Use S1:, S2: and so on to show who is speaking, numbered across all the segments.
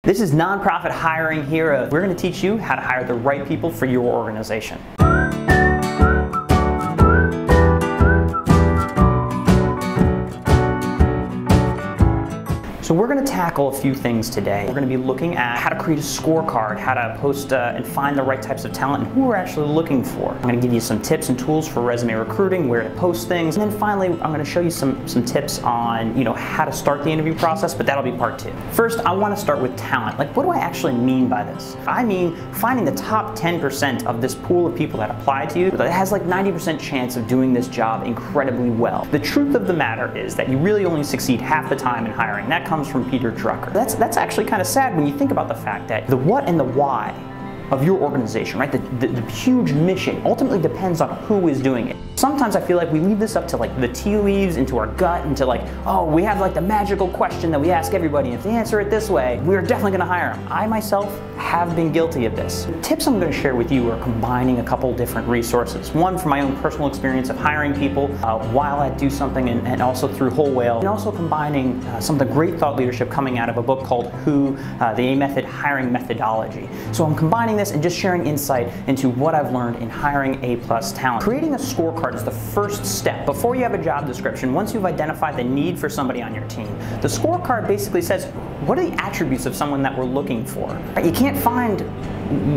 S1: This is Nonprofit Hiring Hero. We're going to teach you how to hire the right people for your organization. So we're going to tackle a few things today. We're going to be looking at how to create a scorecard, how to post and find the right types of talent and who we're actually looking for. I'm going to give you some tips and tools for resume recruiting, where to post things, and then finally I'm going to show you some tips on how to start the interview process, but that'll be part 2. First, I want to start with talent. Like, what do I actually mean by this? I mean finding the top 10% of this pool of people that apply to you that has like 90% chance of doing this job incredibly well. The truth of the matter is that you really only succeed half the time in hiring. That comes from Peter Drucker. That's actually kind of sad when you think about the fact that the what and the why of your organization, right? The huge mission ultimately depends on who is doing it. Sometimes I feel like we leave this up to like the tea leaves, into our gut, into like, oh, we have like the magical question that we ask everybody, and if they answer it this way, we're definitely going to hire them. I myself have been guilty of this. The tips I'm going to share with you are combining a couple different resources. One from my own personal experience of hiring people while I do something, and also through Whole Whale, and also combining some of the great thought leadership coming out of a book called Who, the A Method Hiring Methodology. So I'm combining this and just sharing insight into what I've learned in hiring A+ talent. Creating a scorecard is the first step. Before you have a job description, once you've identified the need for somebody on your team, the scorecard basically says, what are the attributes of someone that we're looking for? You can't find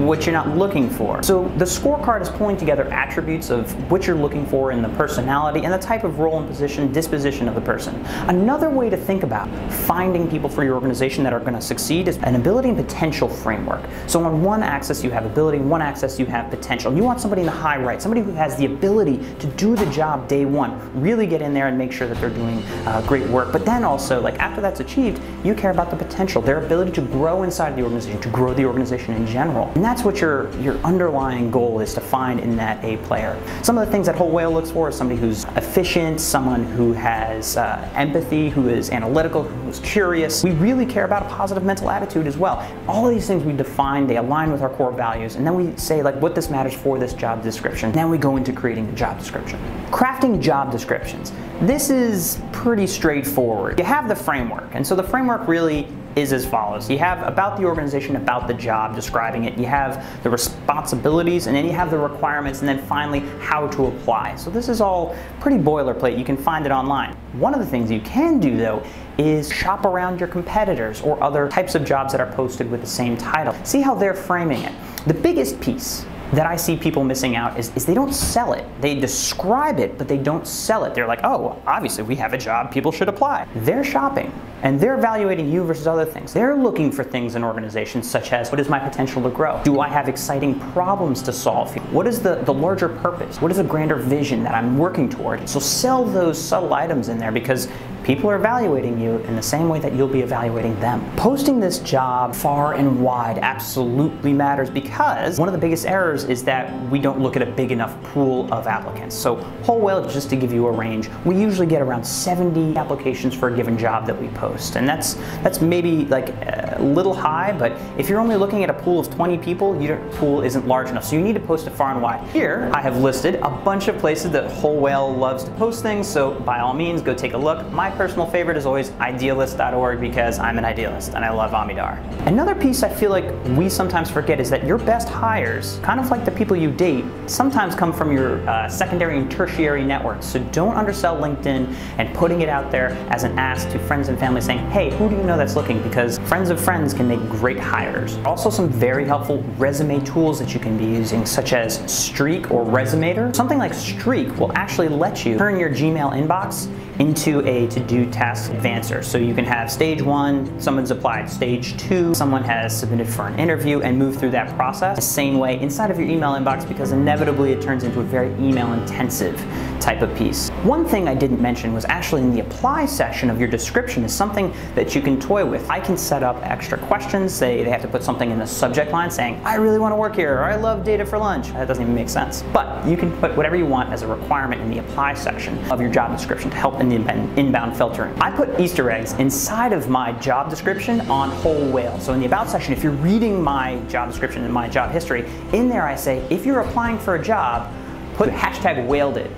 S1: what you're not looking for. So the scorecard is pulling together attributes of what you're looking for in the personality and the type of role and position, disposition of the person. Another way to think about finding people for your organization that are going to succeed is an ability and potential framework. So on one axis you have ability, one axis you have potential. You want somebody in the high right, somebody who has the ability to do the job day one, really get in there and make sure that they're doing great work. But then also, like after that's achieved, you care about the potential, their ability to grow inside the organization, to grow the organization in general. And that's what your underlying goal is to find in that A player. Some of the things that Whole Whale looks for is somebody who's efficient, someone who has empathy, who is analytical, who's curious. We really care about a positive mental attitude as well. All of these things we define, they align with our core values, and then we say like what this matters for this job description. Then we go into creating the job description. Crafting job descriptions. This is pretty straightforward. You have the framework, and so the framework really is as follows. You have about the organization, about the job, describing it. You have the responsibilities, and then you have the requirements, and then finally how to apply. So this is all pretty boilerplate. You can find it online. One of the things you can do though is shop around your competitors or other types of jobs that are posted with the same title. See how they're framing it. The biggest piece that I see people missing out is they don't sell it. They describe it, but they don't sell it. They're like, oh, obviously we have a job, people should apply. They're shopping, and they're evaluating you versus other things. They're looking for things in organizations such as, what is my potential to grow? Do I have exciting problems to solve? What is the larger purpose? What is a grander vision that I'm working toward? So sell those subtle items in there, because people are evaluating you in the same way that you'll be evaluating them. Posting this job far and wide absolutely matters, because one of the biggest errors is that we don't look at a big enough pool of applicants. So Whole Whale, just to give you a range, we usually get around 70 applications for a given job that we post. And that's maybe like a little high, but if you're only looking at a pool of 20 people, your pool isn't large enough. So you need to post it far and wide. Here, I have listed a bunch of places that Whole Whale loves to post things, so by all means, go take a look. My personal favorite is always idealist.org, because I'm an idealist and I love Amidar. Another piece I feel like we sometimes forget is that your best hires, kind of like the people you date, sometimes come from your secondary and tertiary networks. So don't undersell LinkedIn and putting it out there as an ask to friends and family saying, hey, who do you know that's looking? Because friends of friends can make great hires. Also some very helpful resume tools that you can be using, such as Streak or Resumator. Something like Streak will actually let you turn your Gmail inbox into a to-do task advancer. So you can have stage 1, someone's applied, stage 2, someone has submitted for an interview, and move through that process the same way inside of your email inbox, because inevitably it turns into a very email intensive type of piece. One thing I didn't mention was actually in the apply section of your description is something that you can toy with. I can set up extra questions. They have to put something in the subject line saying, I really want to work here, or I love data for lunch. That doesn't even make sense. But you can put whatever you want as a requirement in the apply section of your job description to help in the inbound filtering. I put Easter eggs inside of my job description on Whole Whale. So in the about section, if you're reading my job description and my job history, in there I say, if you're applying for a job, put hashtag whaled it.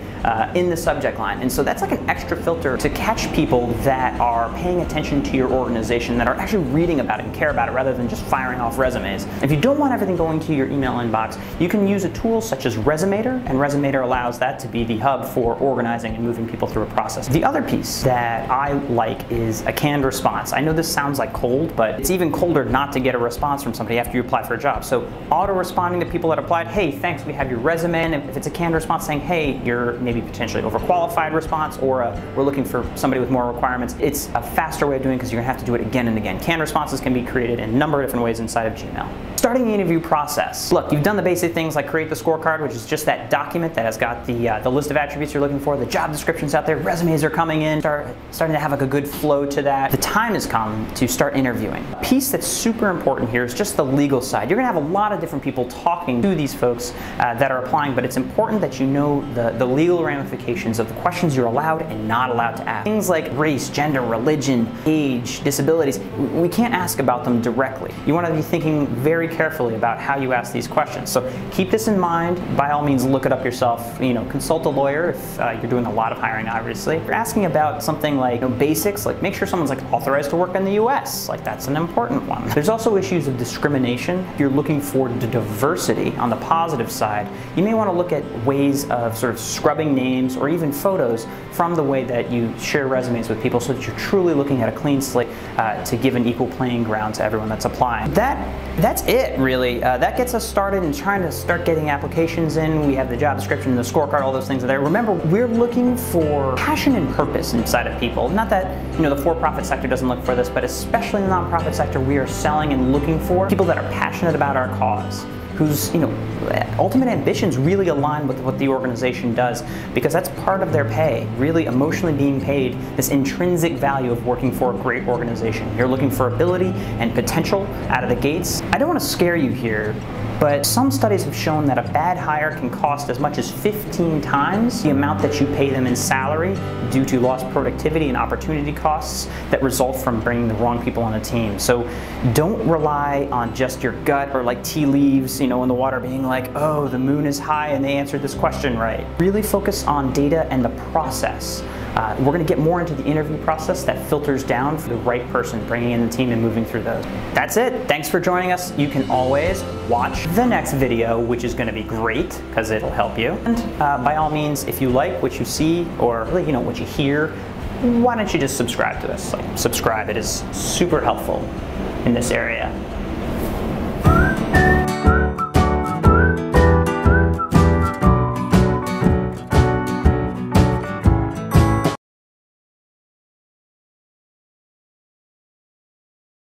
S1: in the subject line. And so that's like an extra filter to catch people that are paying attention to your organization, that are actually reading about it and care about it, rather than just firing off resumes. If you don't want everything going to your email inbox, you can use a tool such as Resumator, and Resumator allows that to be the hub for organizing and moving people through a process. The other piece that I like is a canned response. I know this sounds like cold, but it's even colder not to get a response from somebody after you apply for a job. So auto-responding to people that applied, hey, thanks, we have your resume. And if it's a canned response saying, hey, you're maybe potentially overqualified response, or we're looking for somebody with more requirements, it's a faster way of doing it because you're gonna have to do it again and again. Canned responses can be created in a number of different ways inside of Gmail. Starting the interview process. Look, you've done the basic things like create the scorecard, which is just that document that has got the list of attributes you're looking for, the job descriptions out there, resumes are coming in, starting to have like a good flow to that. The time has come to start interviewing. A piece that's super important here is just the legal side. You're gonna have a lot of different people talking to these folks that are applying, but it's important that you know the legal ramifications of the questions you're allowed and not allowed to ask. Things like race, gender, religion, age, disabilities, we can't ask about them directly. You wanna be thinking very carefully about how you ask these questions. So keep this in mind. By all means, look it up yourself. Consult a lawyer if you're doing a lot of hiring, obviously. If you're asking about something like basics, like make sure someone's like authorized to work in the US. Like that's an important one. There's also issues of discrimination. If you're looking for diversity on the positive side, you may want to look at ways of sort of scrubbing names or even photos from the way that you share resumes with people, so that you're truly looking at a clean slate to give an equal playing ground to everyone that's applying. That's it, really. That gets us started in trying to start getting applications in. We have the job description, the scorecard, all those things are there. Remember, we're looking for passion and purpose inside of people. Not that the for-profit sector doesn't look for this, but especially in the nonprofit sector, we are selling and looking for people that are passionate about our cause, whose ultimate ambitions really align with what the organization does, because that's part of their pay, really emotionally being paid this intrinsic value of working for a great organization. You're looking for ability and potential out of the gates. I don't want to scare you here, but some studies have shown that a bad hire can cost as much as 15 times the amount that you pay them in salary due to lost productivity and opportunity costs that result from bringing the wrong people on a team. So don't rely on just your gut or like tea leaves, in the water being like, oh, the moon is high and they answered this question right. Really focus on data and the process. We're going to get more into the interview process that filters down for the right person, bringing in the team and moving through those. That's it. Thanks for joining us. You can always watch the next video, which is going to be great because it'll help you. And by all means, if you like what you see or really, what you hear, why don't you just subscribe to us? Subscribe. It is super helpful in this area.